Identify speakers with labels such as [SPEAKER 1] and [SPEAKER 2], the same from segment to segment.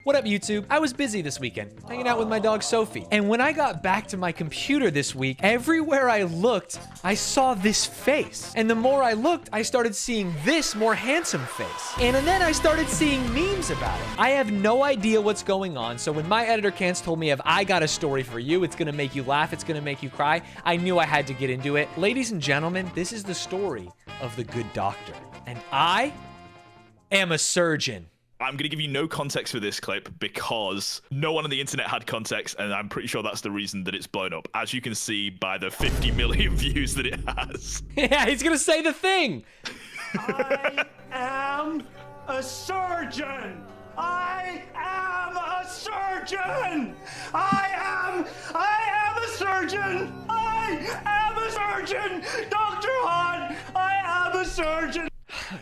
[SPEAKER 1] What up, YouTube? I was busy this weekend, hanging out with my dog Sophie. And when I got back to my computer this week, everywhere I looked, I saw this face. And the more I looked, I started seeing this more handsome face. And then I started seeing memes about it. I have no idea what's going on, so when my editor Cans told me if I got a story for you, it's gonna make you laugh, it's gonna make you cry, I knew I had to get into it. Ladies and gentlemen, this is the story of the good doctor. And I am a surgeon.
[SPEAKER 2] I'm going to give you no context for this clip because no one on the internet had context, and I'm pretty sure that's the reason that it's blown up, as you can see by the 50 million views that it has.
[SPEAKER 1] Yeah, he's going to say the thing.
[SPEAKER 3] I am a surgeon. I am a surgeon. I am a surgeon. I am a surgeon. Dr. Han, I am a surgeon.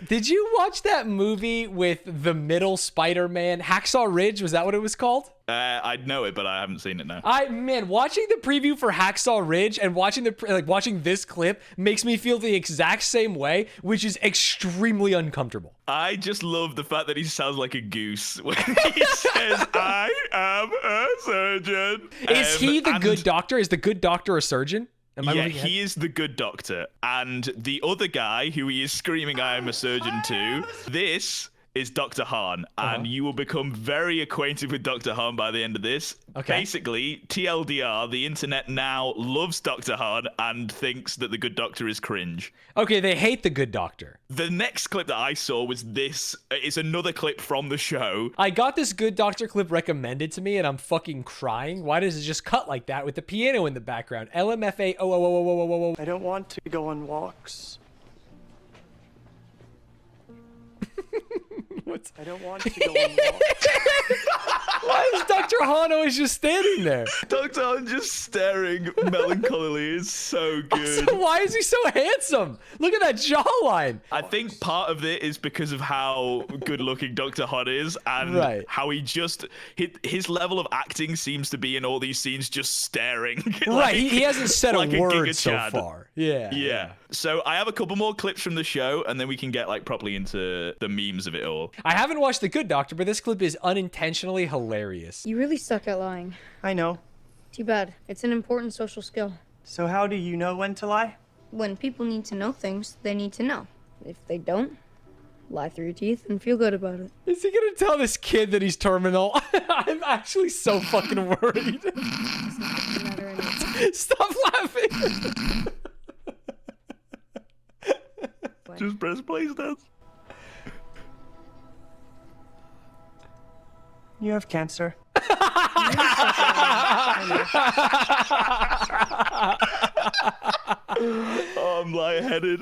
[SPEAKER 1] Did you watch that movie with the middle Spider-Man? Hacksaw Ridge, was that what it was called?
[SPEAKER 2] I know it, but I haven't seen it now.
[SPEAKER 1] Man, watching the preview for Hacksaw Ridge and watching this clip makes me feel the exact same way, which is extremely uncomfortable.
[SPEAKER 2] I just love the fact that he sounds like a goose when he says, I am a surgeon.
[SPEAKER 1] Is he the good doctor? Is the good doctor a surgeon?
[SPEAKER 2] Yeah, he is the good doctor. And the other guy who he is screaming, I am a surgeon to, this is Dr. Han. And you will become very acquainted with Dr. Han by the end of this. Okay. Basically, TLDR, the internet now loves Dr. Han and thinks that the good doctor is cringe.
[SPEAKER 1] Okay, they hate the good doctor.
[SPEAKER 2] The next clip that I saw was this. It's another clip from the show.
[SPEAKER 1] I got this good doctor clip recommended to me and I'm fucking crying. Why does it just cut like that with the piano in the background? LMFA, oh.
[SPEAKER 3] I don't want to go on walks.
[SPEAKER 1] What?
[SPEAKER 3] I don't want to go on walks.
[SPEAKER 1] Why is Dr. Han always just standing there?
[SPEAKER 2] Dr. Han just staring melancholily is so good.
[SPEAKER 1] Also, why is he so handsome? Look at that jawline.
[SPEAKER 2] I think part of it is because of how good looking Dr. Han is and how he just, his level of acting seems to be in all these scenes just staring.
[SPEAKER 1] Right, he hasn't said like a word so far. Yeah.
[SPEAKER 2] So I have a couple more clips from the show and then we can get like properly into the memes of it all.
[SPEAKER 1] I haven't watched The Good Doctor, but this clip is unintentionally hilarious.
[SPEAKER 4] You really suck at lying.
[SPEAKER 3] I know.
[SPEAKER 4] Too bad. It's an important social skill.
[SPEAKER 3] So how do you know when to lie?
[SPEAKER 4] When people need to know things, they need to know. If they don't, lie through your teeth and feel good about it.
[SPEAKER 1] Is he gonna tell this kid that he's terminal? I'm actually so fucking worried. Stop laughing.
[SPEAKER 2] Just press play, Stanz.
[SPEAKER 3] You have cancer.
[SPEAKER 2] Oh, I'm lightheaded.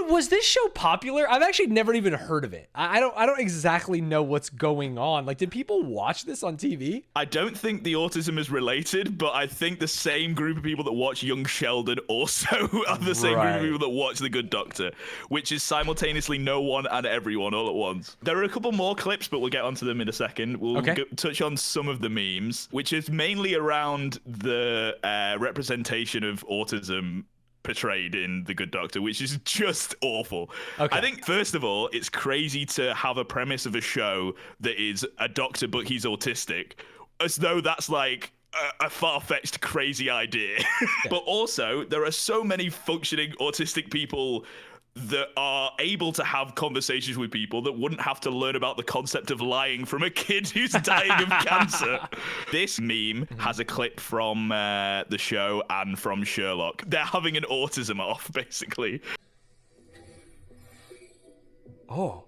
[SPEAKER 1] Was this show popular? I've actually never even heard of it. I don't exactly know what's going on. Like, did people watch this on TV?
[SPEAKER 2] I don't think the autism is related, but I think the same group of people that watch Young Sheldon also are the same group of people that watch The Good Doctor, which is simultaneously no one and everyone all at once. There are a couple more clips, but we'll get onto them in a second. We'll touch on some of the memes, which is mainly around the representation of autism portrayed in The Good Doctor, which is just awful. I think, first of all, it's crazy to have a premise of a show that is a doctor, but he's autistic, as though that's like a far-fetched, crazy idea. But also, there are so many functioning autistic people that are able to have conversations with people that wouldn't have to learn about the concept of lying from a kid who's dying of cancer. This meme has a clip from the show and from Sherlock. They're having an autism off, basically.
[SPEAKER 1] Oh.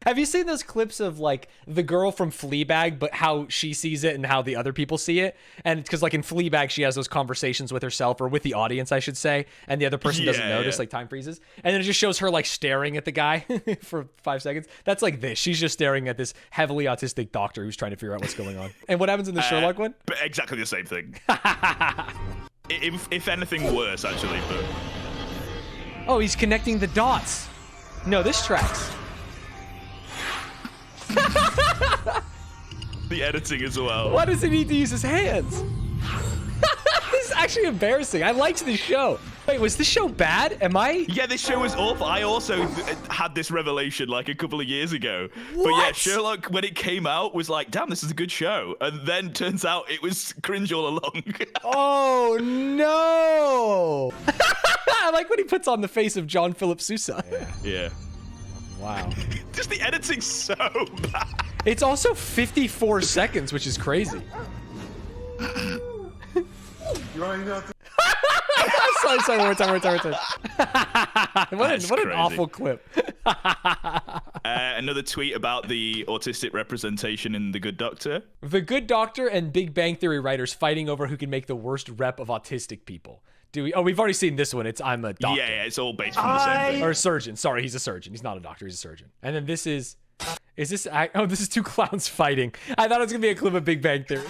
[SPEAKER 1] Have you seen those clips of like the girl from Fleabag, but how she sees it and how the other people see it? And because like in Fleabag, she has those conversations with herself, or with the audience, I should say, and the other person doesn't notice, like time freezes. And then it just shows her like staring at the guy for 5 seconds. That's like this. She's just staring at this heavily autistic doctor who's trying to figure out what's going on. And what happens in the Sherlock one?
[SPEAKER 2] But exactly the same thing. if anything worse, actually. But
[SPEAKER 1] oh, he's connecting the dots. No, this tracks.
[SPEAKER 2] The editing as well.
[SPEAKER 1] Why does he need to use his hands? This is actually embarrassing. I liked this show. Wait, was this show bad? Am I?
[SPEAKER 2] Yeah, this show was awful. I also had this revelation like a couple of years ago. But yeah,
[SPEAKER 1] What?
[SPEAKER 2] Sherlock, when it came out, was like, damn, this is a good show. And then turns out it was cringe all along.
[SPEAKER 1] Oh no! I like when he puts on the face of John Philip Sousa.
[SPEAKER 2] Yeah.
[SPEAKER 1] Wow.
[SPEAKER 2] Just the editing's so bad.
[SPEAKER 1] It's also 54 seconds, which is crazy. sorry, one more time. What an
[SPEAKER 2] crazy.
[SPEAKER 1] awful clip.
[SPEAKER 2] Another tweet about the autistic representation in The Good Doctor.
[SPEAKER 1] The Good Doctor and Big Bang Theory writers fighting over who can make the worst rep of autistic people. Do we? Oh, we've already seen this one. It's I'm a doctor.
[SPEAKER 2] Yeah, it's all based on the same thing.
[SPEAKER 1] Or surgeon. Sorry, he's a surgeon. He's not a doctor. He's a surgeon. And then this is this? Oh, this is two clowns fighting. I thought it was gonna be a clip of Big Bang Theory.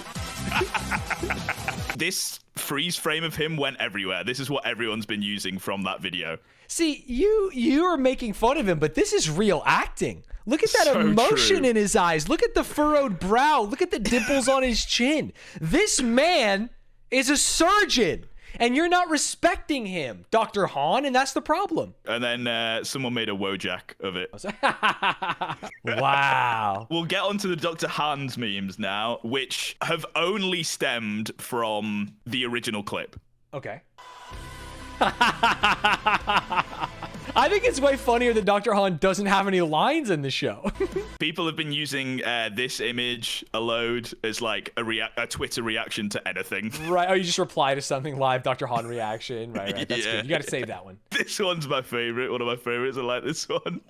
[SPEAKER 2] This freeze frame of him went everywhere. This is what everyone's been using from that video.
[SPEAKER 1] See, you are making fun of him, but this is real acting. Look at that
[SPEAKER 2] So
[SPEAKER 1] emotion
[SPEAKER 2] true.
[SPEAKER 1] in his eyes. Look at the furrowed brow. Look at the dimples on his chin. This man is a surgeon, and you're not respecting him, Dr. Hahn, and that's the problem.
[SPEAKER 2] And then someone made a Wojak of it.
[SPEAKER 1] Wow.
[SPEAKER 2] We'll get onto the Dr. Hans memes now, which have only stemmed from the original clip.
[SPEAKER 1] Okay. I think it's way funnier that Dr. Hahn doesn't have any lines in the show.
[SPEAKER 2] People have been using this image a load as like a Twitter reaction to anything.
[SPEAKER 1] Right. Oh, you just reply to something live, Dr. Hahn reaction. Right. That's
[SPEAKER 2] Yeah.
[SPEAKER 1] good. You got to save that one.
[SPEAKER 2] This one's my favorite. One of my favorites. I like this one.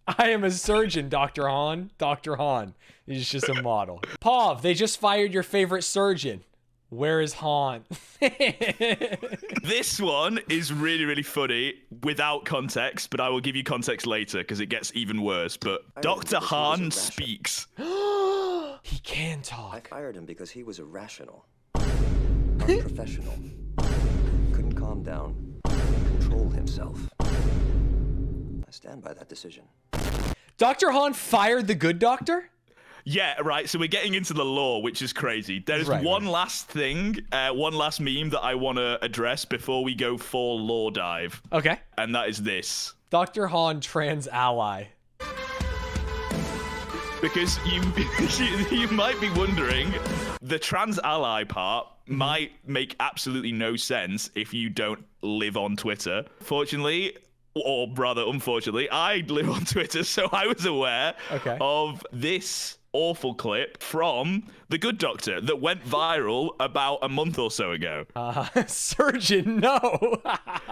[SPEAKER 1] I am a surgeon, Dr. Hahn. Dr. Hahn is just a model. Pav, they just fired your favorite surgeon. Where is Hahn?
[SPEAKER 2] This one is really, really funny without context, but I will give you context later because it gets even worse. But Dr. Hahn speaks.
[SPEAKER 1] He can
[SPEAKER 5] I
[SPEAKER 1] talk.
[SPEAKER 5] fired him because he was irrational, unprofessional, couldn't calm down, control himself. I stand by that decision.
[SPEAKER 1] Dr. Hahn fired the good doctor?
[SPEAKER 2] Yeah, right. So we're getting into the lore, which is crazy. There is
[SPEAKER 1] Right,
[SPEAKER 2] one last thing, one last meme that I want to address before we go full lore dive.
[SPEAKER 1] Okay.
[SPEAKER 2] And that is this.
[SPEAKER 1] Dr. Hahn trans ally.
[SPEAKER 2] Because you might be wondering, the trans ally part might make absolutely no sense if you don't live on Twitter. Fortunately, or rather unfortunately, I live on Twitter, so I was aware of this awful clip from The Good Doctor that went viral about a month or so ago.
[SPEAKER 1] Surgeon, no.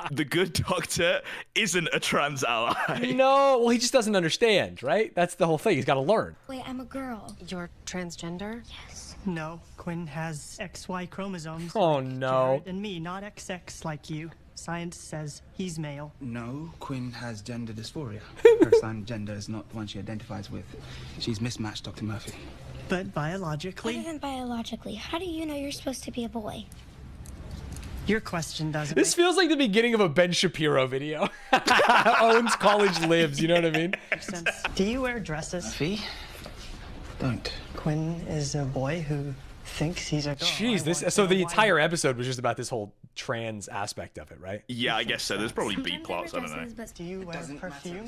[SPEAKER 2] The Good Doctor isn't a trans ally.
[SPEAKER 1] No, well, he just doesn't understand, right? That's the whole thing. He's got to learn.
[SPEAKER 6] Wait, I'm a girl.
[SPEAKER 7] You're transgender?
[SPEAKER 6] Yes.
[SPEAKER 3] No, Quinn has XY chromosomes.
[SPEAKER 1] Oh,
[SPEAKER 3] like
[SPEAKER 1] no.
[SPEAKER 3] Jared and me, not XX like you. Science says he's male.
[SPEAKER 8] No, Quinn has gender dysphoria. Her assigned gender is not the one she identifies with. She's mismatched, Dr. Murphy.
[SPEAKER 3] But biologically,
[SPEAKER 6] Other than biologically, how do you know you're supposed to be a boy?
[SPEAKER 3] your question doesn't
[SPEAKER 1] This feels like the beginning of a Ben Shapiro video. Owns college lives, you know what I mean?
[SPEAKER 3] make sense. Do you wear dresses?
[SPEAKER 8] Fee? Don't.
[SPEAKER 3] Quinn is a boy who thinks he's a girl.
[SPEAKER 1] Jeez,
[SPEAKER 3] I
[SPEAKER 1] this
[SPEAKER 3] want
[SPEAKER 1] so
[SPEAKER 3] to
[SPEAKER 1] the
[SPEAKER 3] know why.
[SPEAKER 1] entire episode was just about this whole trans aspect of it, right?
[SPEAKER 2] Yeah, I guess so. There's probably B
[SPEAKER 6] Sometimes
[SPEAKER 2] plots, I don't know.
[SPEAKER 6] dresses, but
[SPEAKER 3] Do you wear perfume?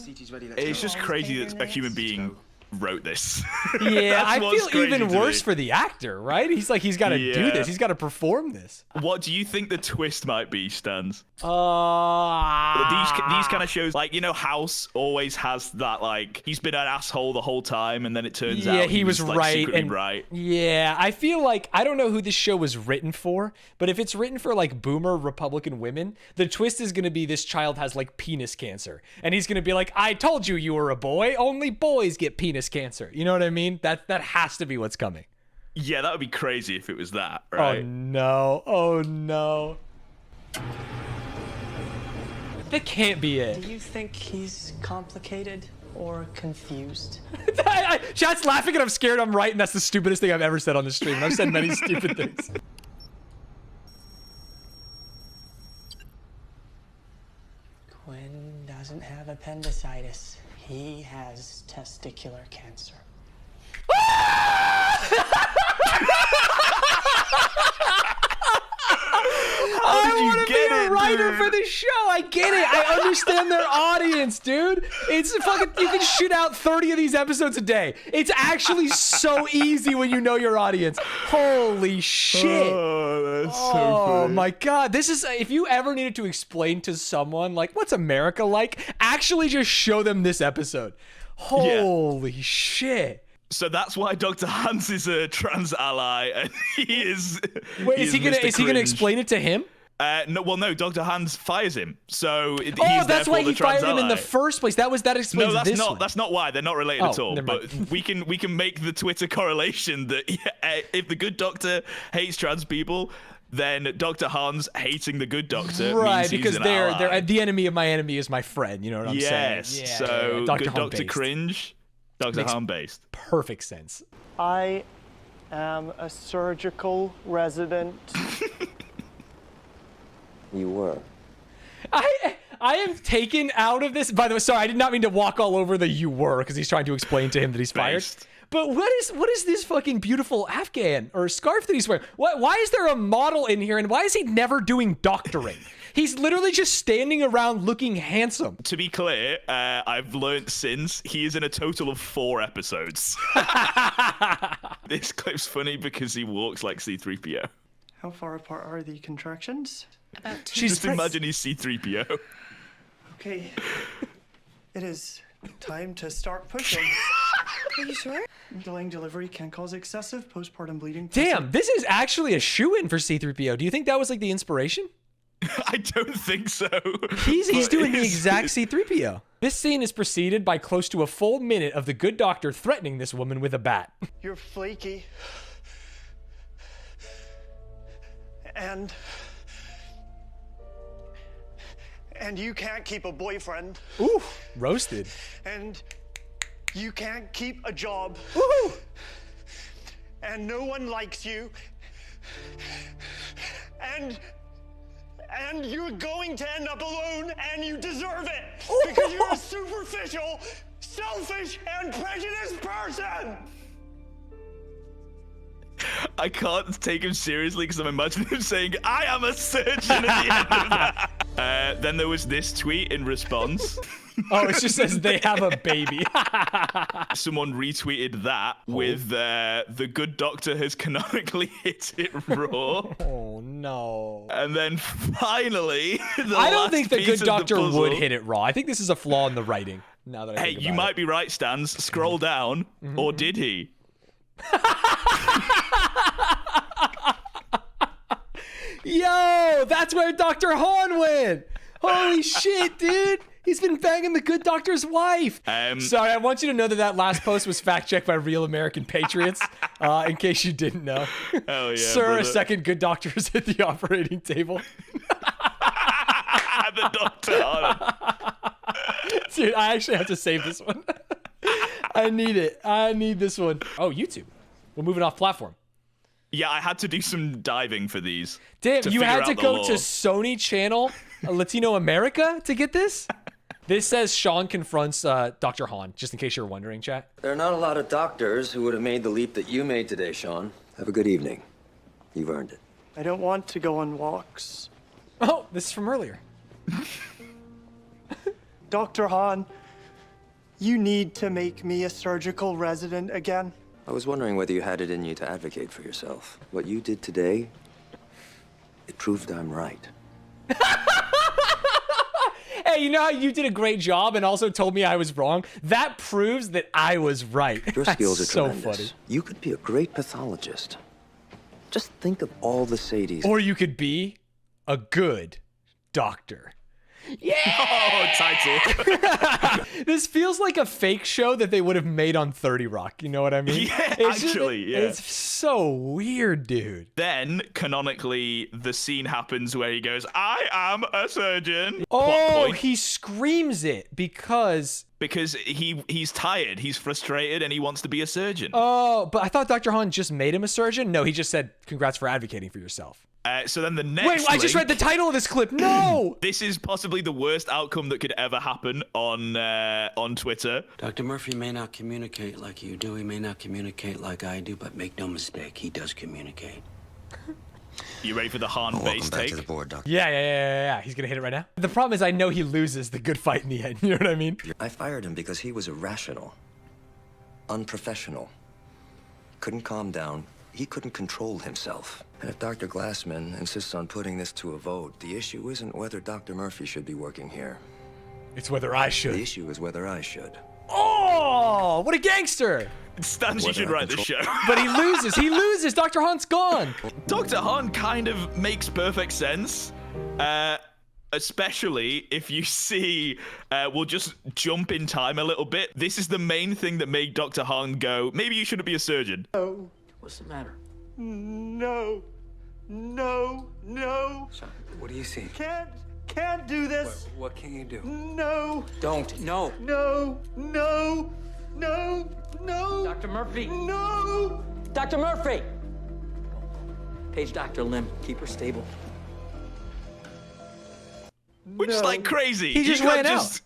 [SPEAKER 2] It's just
[SPEAKER 3] Always
[SPEAKER 2] crazy
[SPEAKER 3] paint
[SPEAKER 2] that
[SPEAKER 3] your
[SPEAKER 2] a human
[SPEAKER 3] nails?
[SPEAKER 2] being wrote this.
[SPEAKER 1] Yeah,
[SPEAKER 2] That's
[SPEAKER 1] I
[SPEAKER 2] what's
[SPEAKER 1] feel even
[SPEAKER 2] crazy to
[SPEAKER 1] worse
[SPEAKER 2] me.
[SPEAKER 1] for the actor, right? He's got to do
[SPEAKER 2] Yeah.
[SPEAKER 1] this. He's got to perform this.
[SPEAKER 2] What do you think the twist might be, Stanz?
[SPEAKER 1] Uh,
[SPEAKER 2] These kind of shows, like, you know, House always has that, like, he's been an asshole the whole time, and then it turns out
[SPEAKER 1] he was
[SPEAKER 2] like,
[SPEAKER 1] right.
[SPEAKER 2] secretly
[SPEAKER 1] And
[SPEAKER 2] right.
[SPEAKER 1] yeah, I feel like I don't know who this show was written for, but if it's written for like boomer Republican women, the twist is going to be this child has like penis cancer, and he's going to be like, "I told you were a boy. Only boys get penis cancer." You know what I mean? That has to be what's coming.
[SPEAKER 2] Yeah, that would be crazy if it was that,
[SPEAKER 1] Oh
[SPEAKER 2] right?
[SPEAKER 1] no! Oh no! That can't be
[SPEAKER 3] Do
[SPEAKER 1] it.
[SPEAKER 3] you think he's complicated or confused?
[SPEAKER 1] Chat's laughing and I'm scared I'm right, and that's the stupidest thing I've ever said on the stream. I've said many stupid things.
[SPEAKER 3] Quinn doesn't have appendicitis. He has testicular cancer.
[SPEAKER 2] How did you get it,
[SPEAKER 1] writer for the show. I get it. I understand their audience, dude. It's fucking, you can shit out 30 of these episodes a day. It's actually so easy when you know your audience. Holy shit.
[SPEAKER 2] Oh, that's so
[SPEAKER 1] Oh
[SPEAKER 2] funny.
[SPEAKER 1] my God. This is, if you ever needed to explain to someone, like, what's America like? Actually just show them this episode. Holy shit.
[SPEAKER 2] So that's why Dr. Hans is a trans ally, and he is.
[SPEAKER 1] Wait, is he gonna explain it to him?
[SPEAKER 2] No. Dr. Hans fires him. So
[SPEAKER 1] Oh, that's why he fired him in the first place. That explains
[SPEAKER 2] No,
[SPEAKER 1] this one.
[SPEAKER 2] that's not why. They're not related at all.
[SPEAKER 1] never
[SPEAKER 2] But
[SPEAKER 1] mind.
[SPEAKER 2] we can make the Twitter correlation that if the good doctor hates trans people, then Dr. Hans hating the good doctor
[SPEAKER 1] Right,
[SPEAKER 2] means he's
[SPEAKER 1] because
[SPEAKER 2] an
[SPEAKER 1] they're
[SPEAKER 2] ally.
[SPEAKER 1] the enemy of my enemy is my friend. You know what I'm saying?
[SPEAKER 2] Yes. So
[SPEAKER 1] Dr.
[SPEAKER 2] good
[SPEAKER 1] Han
[SPEAKER 2] doctor
[SPEAKER 1] based.
[SPEAKER 2] cringe, Dr.
[SPEAKER 1] Makes-
[SPEAKER 2] Han based.
[SPEAKER 1] Perfect sense.
[SPEAKER 7] I am a surgical resident.
[SPEAKER 5] You were.
[SPEAKER 1] I am taken out of this. By the way, sorry, I did not mean to walk all over the "you were" because he's trying to explain to him that he's fired.
[SPEAKER 2] Based.
[SPEAKER 1] But what is this fucking beautiful Afghan or scarf that he's wearing? Why is there a model in here, and why is he never doing doctoring? He's literally just standing around looking handsome.
[SPEAKER 2] To be clear, I've learnt since he is in a total of 4 episodes. This clip's funny because he walks like C-3PO.
[SPEAKER 7] How far apart are the contractions?
[SPEAKER 6] About 2
[SPEAKER 1] She's
[SPEAKER 2] Just imagine he's C-3PO.
[SPEAKER 7] Okay. It is time to start pushing.
[SPEAKER 6] Are you sure?
[SPEAKER 7] Delaying delivery can cause excessive postpartum bleeding.
[SPEAKER 1] Damn, this is actually a shoe-in for C-3PO. Do you think that was like the inspiration?
[SPEAKER 2] I don't think so.
[SPEAKER 1] He's
[SPEAKER 2] But
[SPEAKER 1] doing the
[SPEAKER 2] it's-
[SPEAKER 1] exact C-3PO. This scene is preceded by close to a full minute of the good doctor threatening this woman with a bat.
[SPEAKER 7] You're flaky. And you can't keep a boyfriend.
[SPEAKER 1] Ooh, roasted.
[SPEAKER 7] And you can't keep a job.
[SPEAKER 1] Ooh.
[SPEAKER 7] And no one likes you. And you're going to end up alone, and you deserve it. Because you're a superficial, selfish, and prejudiced person.
[SPEAKER 2] I can't take him seriously because I'm imagining him saying, "I am a surgeon" at the end of that. Then there was this tweet in response.
[SPEAKER 1] Oh, it just says they have a baby.
[SPEAKER 2] Someone retweeted that with the good doctor has canonically hit it raw.
[SPEAKER 1] Oh no.
[SPEAKER 2] And then finally,
[SPEAKER 1] I don't think the good doctor would hit it raw. I think this is a flaw in the writing. Now that I
[SPEAKER 2] Hey,
[SPEAKER 1] think
[SPEAKER 2] you
[SPEAKER 1] about
[SPEAKER 2] might be right, Stanz. Scroll down, or did he?
[SPEAKER 1] Yo, that's where Dr. Han went. Holy shit, dude. He's been banging the good doctor's wife. Sorry, I want you to know that last post was fact-checked by Real American Patriots, in case you didn't know.
[SPEAKER 2] Oh yeah,
[SPEAKER 1] Sir,
[SPEAKER 2] brother.
[SPEAKER 1] a second good doctor is at the operating table.
[SPEAKER 2] The doctor.
[SPEAKER 1] Dude, I actually have to save this one. I need it. I need this one. Oh, YouTube. We're moving off platform.
[SPEAKER 2] Yeah, I had to do some diving for these.
[SPEAKER 1] Damn,
[SPEAKER 2] to
[SPEAKER 1] you
[SPEAKER 2] figure
[SPEAKER 1] had to
[SPEAKER 2] out the
[SPEAKER 1] go
[SPEAKER 2] lore.
[SPEAKER 1] to Sony Channel Latino America to get this? This says Sean confronts Dr. Han, just in case you're wondering, chat.
[SPEAKER 5] There are not a lot of doctors who would have made the leap that you made today, Sean. Have a good evening. You've earned it.
[SPEAKER 7] I don't want to go on walks.
[SPEAKER 1] Oh, this is from earlier.
[SPEAKER 7] Dr. Han, you need to make me a surgical resident again.
[SPEAKER 5] I was wondering whether you had it in you to advocate for yourself. What you did today, it proved I'm right.
[SPEAKER 1] Hey, you know how you did a great job and also told me I was wrong? That proves that I was right.
[SPEAKER 5] Your
[SPEAKER 1] That's
[SPEAKER 5] skills are
[SPEAKER 1] so
[SPEAKER 5] tremendous.
[SPEAKER 1] funny.
[SPEAKER 5] You could be a great pathologist. Just think of all the Sadies.
[SPEAKER 1] Or you could be a good doctor.
[SPEAKER 2] Oh, title.
[SPEAKER 1] This feels like a fake show that they would have made on 30 Rock. You know what I mean?
[SPEAKER 2] Yeah,
[SPEAKER 1] It's just-
[SPEAKER 2] actually, yeah.
[SPEAKER 1] It's so weird, dude.
[SPEAKER 2] Then, canonically, the scene happens where he goes, "I am a surgeon."
[SPEAKER 1] Oh,
[SPEAKER 2] Plot point.
[SPEAKER 1] he screams it because...
[SPEAKER 2] Because he's tired, he's frustrated, and he wants to be a surgeon.
[SPEAKER 1] Oh, but I thought Dr. Han just made him a surgeon. No, he just said, congrats for advocating for yourself.
[SPEAKER 2] So then the next
[SPEAKER 1] Wait, I just read the title of this clip. No!
[SPEAKER 2] This is possibly the worst outcome that could ever happen on Twitter.
[SPEAKER 9] Dr. Murphy may not communicate like you do. He may not communicate like I do, but make no mistake, he does communicate.
[SPEAKER 2] You ready for the Han base
[SPEAKER 5] Welcome back
[SPEAKER 2] take?
[SPEAKER 5] to the board, Doctor.
[SPEAKER 1] Yeah. He's gonna hit it right now. The problem is I know he loses the good fight in the end. You know what I mean?
[SPEAKER 5] I fired him because he was irrational, unprofessional. Couldn't calm down. He couldn't control himself. And if Dr. Glassman insists on putting this to a vote, the issue isn't whether Dr. Murphy should be working here.
[SPEAKER 1] It's whether I
[SPEAKER 5] The
[SPEAKER 1] should.
[SPEAKER 5] issue is whether I should.
[SPEAKER 1] Oh, what a gangster!
[SPEAKER 2] Stanz, you should write this show.
[SPEAKER 1] But he loses. He loses. Dr. Han's gone.
[SPEAKER 2] Dr. Han kind of makes perfect sense. Especially if you see, we'll just jump in time a little bit. This is the main thing that made Dr. Han go, maybe you shouldn't be a surgeon.
[SPEAKER 9] What's the matter?
[SPEAKER 7] No.
[SPEAKER 5] Son, what do you see?
[SPEAKER 7] Can't do this.
[SPEAKER 5] What can you do?
[SPEAKER 7] No.
[SPEAKER 5] Don't. No.
[SPEAKER 7] No.
[SPEAKER 9] Dr. Murphy!
[SPEAKER 7] No.
[SPEAKER 9] Dr. Murphy! Page Dr. Lim. Keep her stable.
[SPEAKER 2] Which is like crazy.
[SPEAKER 1] He just
[SPEAKER 2] You can't
[SPEAKER 1] ran out.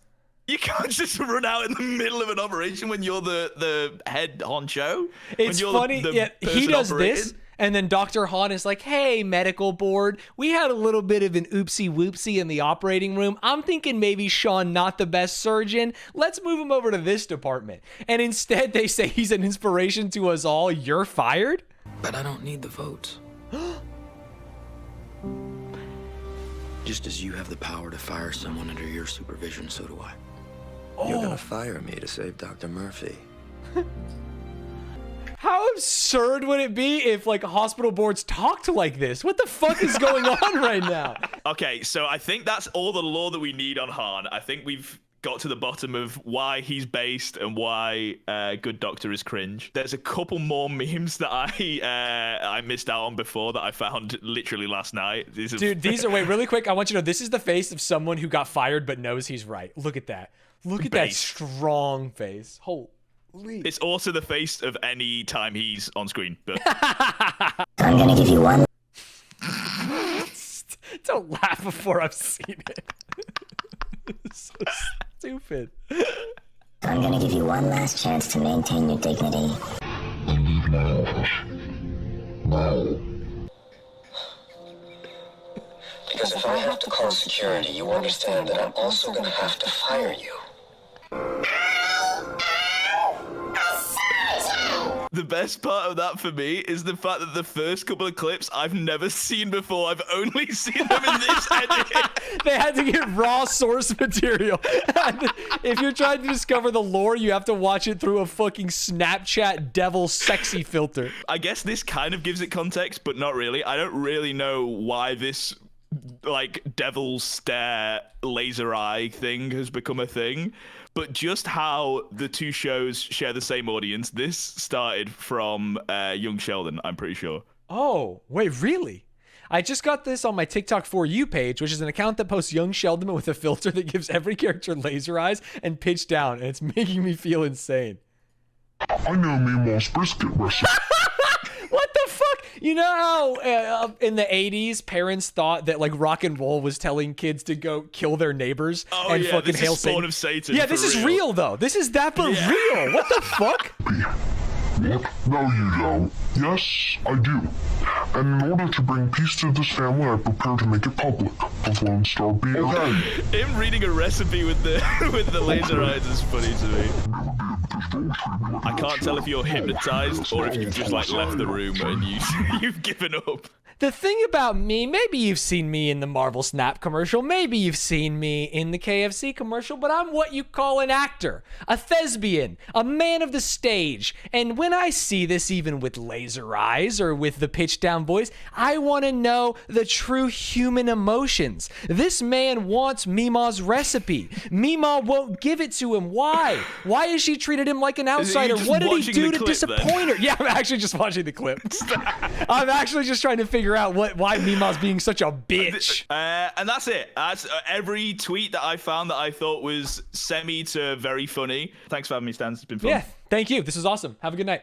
[SPEAKER 2] You can't just run out in the middle of an operation when you're the head honcho. When
[SPEAKER 1] It's
[SPEAKER 2] you're
[SPEAKER 1] funny.
[SPEAKER 2] the
[SPEAKER 1] Yeah, he
[SPEAKER 2] person
[SPEAKER 1] does
[SPEAKER 2] operating.
[SPEAKER 1] this, and then Dr. Han is like, "Hey, medical board, we had a little bit of an oopsie whoopsie in the operating room. I'm thinking maybe Sean not the best surgeon. Let's move him over to this department." And instead, they say he's an inspiration to us all. You're fired.
[SPEAKER 9] But I don't need the votes. Just as you have the power to fire someone under your supervision, so do I.
[SPEAKER 5] You're gonna fire me to save Dr. Murphy.
[SPEAKER 1] How absurd would it be if like hospital boards talked like this? What the fuck is going on right now?
[SPEAKER 2] Okay, so I think that's all the lore that we need on Han. I think we've got to the bottom of why he's based and why Good Doctor is cringe. There's a couple more memes that I missed out on before that I found literally last night.
[SPEAKER 1] Dude, these are, wait, really quick. I want you to know this is the face of someone who got fired but knows he's right. Look at that. Look at that
[SPEAKER 2] Based.
[SPEAKER 1] strong face. Holy.
[SPEAKER 2] It's also the face of any time he's on screen. But
[SPEAKER 10] I'm gonna give you one.
[SPEAKER 1] Don't laugh before I've seen it. So stupid.
[SPEAKER 10] I'm gonna give you one last chance to maintain your dignity.
[SPEAKER 11] Leave my office. Now.
[SPEAKER 5] Because if I have to call security, you understand that I'm also gonna have to fire you.
[SPEAKER 2] the best part of that for me is the fact that the first couple of clips I've never seen before. I've only seen them in this edit.
[SPEAKER 1] They had to get raw source material. If you're trying to discover the lore, you have to watch it through a fucking Snapchat devil sexy filter.
[SPEAKER 2] I guess this kind of gives it context, but not really. I don't really know why this like devil's stare laser eye thing has become a thing, but just how the two shows share the same audience. This started from Young Sheldon, I'm pretty sure.
[SPEAKER 1] Oh, wait, really? I just got this on my TikTok For You page, which is an account that posts Young Sheldon with a filter that gives every character laser eyes and pitch down, and it's making me feel insane.
[SPEAKER 11] I know Meemaw's brisket recipe.
[SPEAKER 1] What the fuck? You know how in the 80s, parents thought that like rock and roll was telling kids to go kill their neighbors and
[SPEAKER 2] yeah,
[SPEAKER 1] fucking
[SPEAKER 2] this
[SPEAKER 1] hail
[SPEAKER 2] is Spawn
[SPEAKER 1] Satan?
[SPEAKER 2] of Satan.
[SPEAKER 1] Yeah,
[SPEAKER 2] for
[SPEAKER 1] this is real though. This is that but real. What the fuck?
[SPEAKER 11] What? No, you don't. Yes, I do. And in order to bring peace to this family, I prepare to make it public. The Lone Star being okay.
[SPEAKER 2] Him reading a recipe with the with the laser eyes is funny to me. I can't tell if you're hypnotized or if you've just like left the room and you've given up.
[SPEAKER 1] The thing about me, maybe you've seen me in the Marvel Snap commercial, maybe you've seen me in the KFC commercial, but I'm what you call an actor, a thespian, a man of the stage. And when I see this, even with laser eyes or with the pitch down voice, I want to know the true human emotions. This man wants Meemaw's recipe. Meemaw won't give it to him. Why? Why has she treated him like an outsider? What did he do to disappoint her? Yeah, I'm actually just watching the clip. I'm actually just trying to figure out why Meemaw's being such a bitch.
[SPEAKER 2] And that's it. That's every tweet that I found that I thought was semi to very funny. Thanks for having me, Stanz. It's been fun.
[SPEAKER 1] Yeah, thank you. This is awesome. Have a good night.